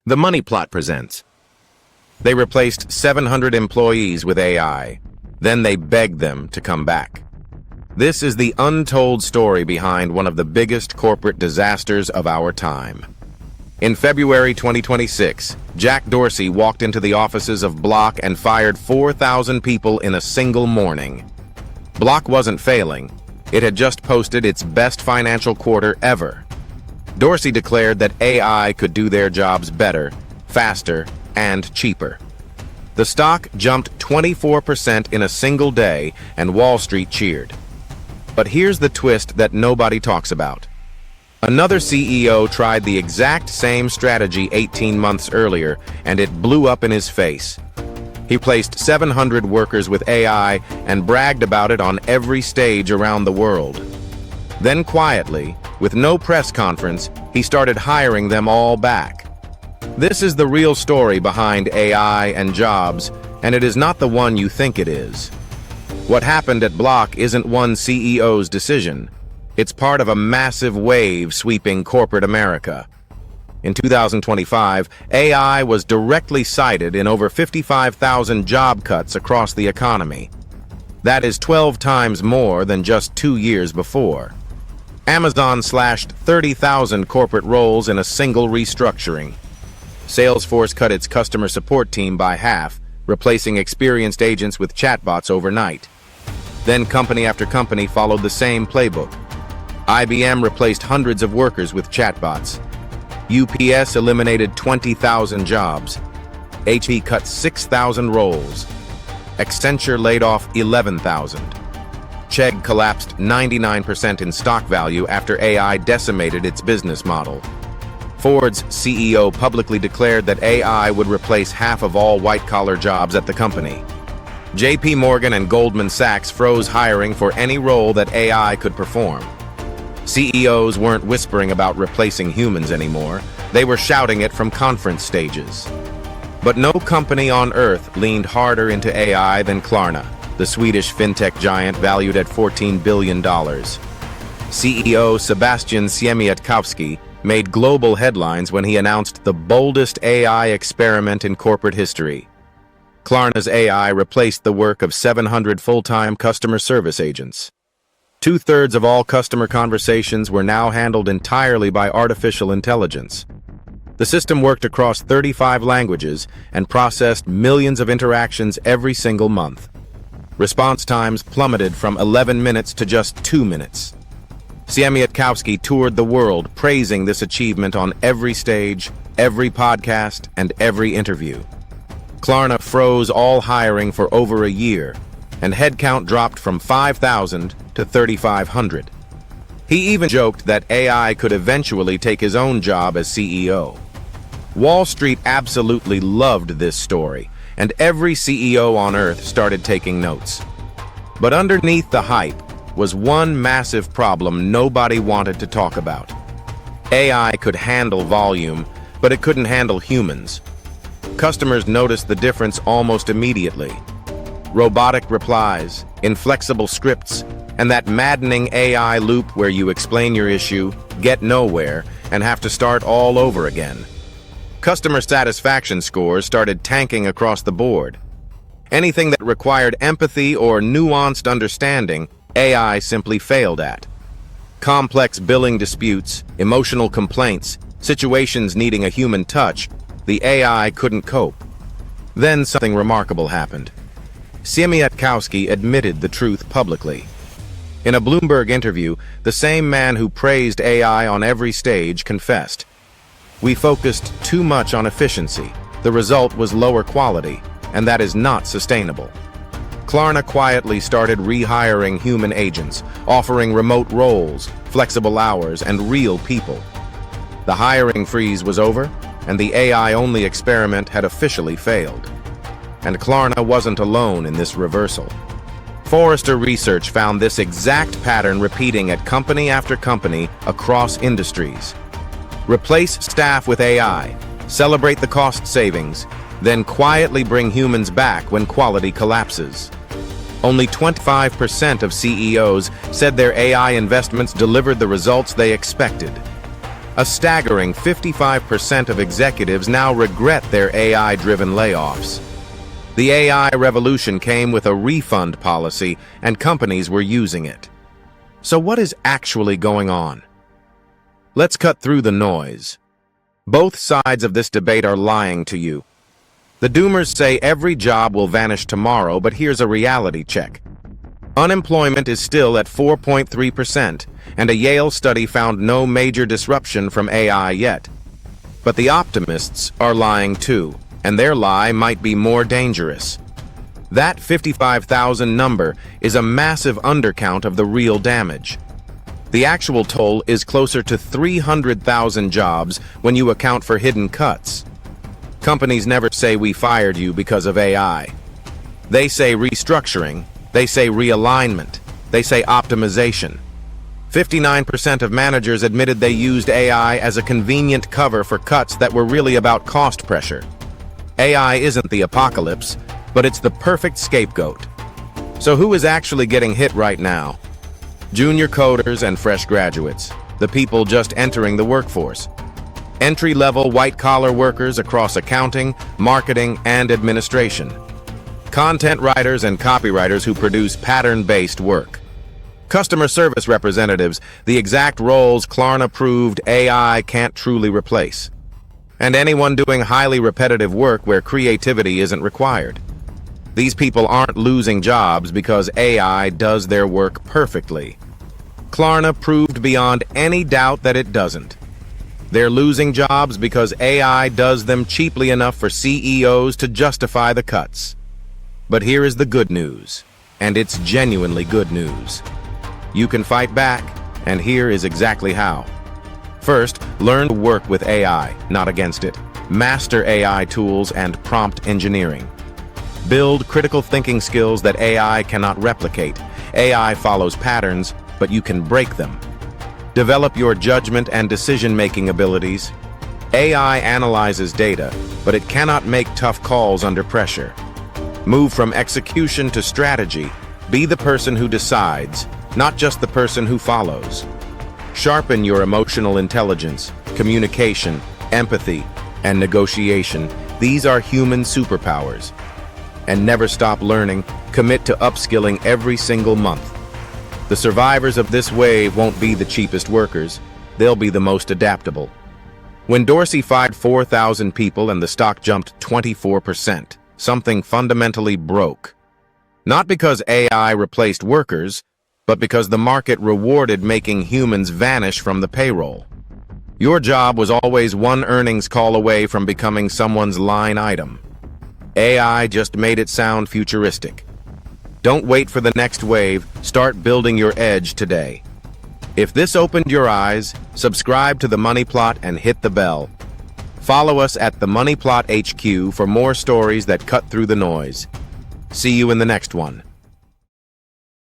The Money Plot presents. They replaced 700 employees with AI. Then they begged them to come back. This is the untold story behind one of the biggest corporate disasters of our time. In February 2026, Jack Dorsey walked into the offices of Block and fired 4,000 people in a single morning. Block wasn't failing. It had just posted its best financial quarter ever. Dorsey declared that AI could do their jobs better, faster, and cheaper. The stock jumped 24% in a single day, and Wall Street cheered. But here's the twist that nobody talks about. Another CEO tried the exact same strategy 18 months earlier, and it blew up in his face. He placed 700 workers with AI and bragged about it on every stage around the world. Then quietly, with no press conference, he started hiring them all back. This is the real story behind AI and jobs, and it is not the one you think it is. What happened at Block isn't one CEO's decision. It's part of a massive wave sweeping corporate America. In 2025, AI was directly cited in over 55,000 job cuts across the economy. That is 12 times more than just 2 years before. Amazon slashed 30,000 corporate roles in a single restructuring. Salesforce cut its customer support team by half, replacing experienced agents with chatbots overnight. Then company after company followed the same playbook. IBM replaced hundreds of workers with chatbots. UPS eliminated 20,000 jobs. HP cut 6,000 roles. Accenture laid off 11,000. Chegg collapsed 99% in stock value after AI decimated its business model. Ford's CEO publicly declared that AI would replace half of all white-collar jobs at the company. JP Morgan and Goldman Sachs froze hiring for any role that AI could perform. CEOs weren't whispering about replacing humans anymore. They were shouting it from conference stages. But no company on earth leaned harder into AI than Klarna, the Swedish fintech giant valued at $14 billion. CEO Sebastian Siemiatkowski made global headlines when he announced the boldest AI experiment in corporate history. Klarna's AI replaced the work of 700 full-time customer service agents. 2/3 of all customer conversations were now handled entirely by artificial intelligence. The system worked across 35 languages and processed millions of interactions every single month. Response times plummeted from 11 minutes to just 2 minutes. Siemiatkowski toured the world praising this achievement on every stage, every podcast, and every interview. Klarna froze all hiring for over a year, and headcount dropped from 5,000 to 3,500. He even joked that AI could eventually take his own job as CEO. Wall Street absolutely loved this story, and every CEO on Earth started taking notes. But underneath the hype was one massive problem nobody wanted to talk about. AI could handle volume, but it couldn't handle humans. Customers noticed the difference almost immediately. Robotic replies, inflexible scripts, and that maddening AI loop where you explain your issue, get nowhere, and have to start all over again. Customer satisfaction scores started tanking across the board. Anything that required empathy or nuanced understanding, AI simply failed at. Complex billing disputes, emotional complaints, situations needing a human touch, the AI couldn't cope. Then something remarkable happened. Siemiatkowski admitted the truth publicly. In a Bloomberg interview, the same man who praised AI on every stage confessed, "We focused too much on efficiency. The result was lower quality, and that is not sustainable." Klarna quietly started rehiring human agents, offering remote roles, flexible hours, and real people. The hiring freeze was over, and the AI-only experiment had officially failed. And Klarna wasn't alone in this reversal. Forrester Research found this exact pattern repeating at company after company across industries. Replace staff with AI, celebrate the cost savings, then quietly bring humans back when quality collapses. Only 25% of CEOs said their AI investments delivered the results they expected. A staggering 55% of executives now regret their AI-driven layoffs. The AI revolution came with a refund policy, and companies were using it. So what is actually going on? Let's cut through the noise. Both sides of this debate are lying to you. The doomers say every job will vanish tomorrow, but here's a reality check. Unemployment is still at 4.3%, and a Yale study found no major disruption from AI yet. But the optimists are lying too, and their lie might be more dangerous. That 55,000 number is a massive undercount of the real damage. The actual toll is closer to 300,000 jobs when you account for hidden cuts. Companies never say we fired you because of AI. They say restructuring, they say realignment, they say optimization. 59% of managers admitted they used AI as a convenient cover for cuts that were really about cost pressure. AI isn't the apocalypse, but it's the perfect scapegoat. So who is actually getting hit right now? Junior coders and fresh graduates, the people just entering the workforce. Entry-level white-collar workers across accounting, marketing, and administration. Content writers and copywriters who produce pattern-based work. Customer service representatives, the exact roles Klarna proved AI can't truly replace. And anyone doing highly repetitive work where creativity isn't required. These people aren't losing jobs because AI does their work perfectly. Klarna proved beyond any doubt that it doesn't. They're losing jobs because AI does them cheaply enough for CEOs to justify the cuts. But here is the good news, and it's genuinely good news. You can fight back, and here is exactly how. First, learn to work with AI, not against it. Master AI tools and prompt engineering. Build critical thinking skills that AI cannot replicate. AI follows patterns, but you can break them. Develop your judgment and decision-making abilities. AI analyzes data, but it cannot make tough calls under pressure. Move from execution to strategy. Be the person who decides, not just the person who follows. Sharpen your emotional intelligence, communication, empathy, and negotiation. These are human superpowers. And never stop learning. Commit to upskilling every single month. The survivors of this wave won't be the cheapest workers. They'll be the most adaptable. When Dorsey fired 4,000 people and the stock jumped 24%, something fundamentally broke. Not because AI replaced workers, but because the market rewarded making humans vanish from the payroll. Your job was always one earnings call away from becoming someone's line item. AI just made it sound futuristic. Don't wait for the next wave. Start building your edge today. If this opened your eyes, subscribe to The Money Plot and hit the bell. Follow us at The Money Plot HQ for more stories that cut through the noise. See you in the next one.